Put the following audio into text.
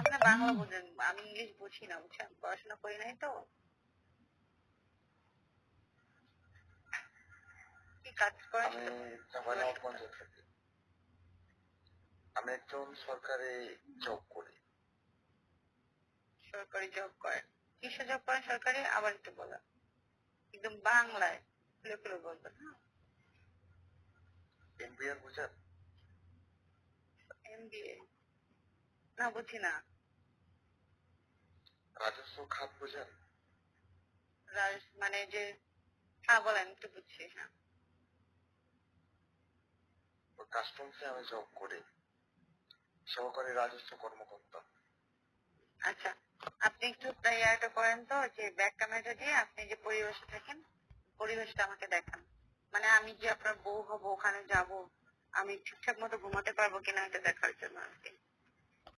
আপনি বাংলা বুঝেন, আমি ইংলিশ বুঝি না, বুঝছেন, পড়াশোনা করি নাই তো। কি কাজ করেন? আমি একজন সরকারি জব করি। সরকারি জব করেন? কিসে জব করেন সরকারি? আবার একটু বলেন, একদম বাংলায় খুলে খুলে বলবেন। হ্যাঁ, এমবিএ বুঝেন? এমবিএ না, বুঝি না। রাজস্ব খাত বুঝেন? মানে যে, হ্যাঁ বলেন, একটু বুঝছি। হ্যাঁ, কাস্টমসে আমি জব করি, সহকারী রাজস্ব কর্মকর্তা। আচ্ছা, আপনি একটু ইয়াটা করেন তো, যে ব্যাক ক্যামেরাটা দিয়ে আপনি যে পরিবেশে থাকেন, পরিবেশটা আমাকে দেখান। মানে আমি যে আপনার বউ হব, ওখানে যাব, আমি ঠিকঠাক মতো ঘুমাতে পারবো কিনা এটা দেখার জন্য আর কি।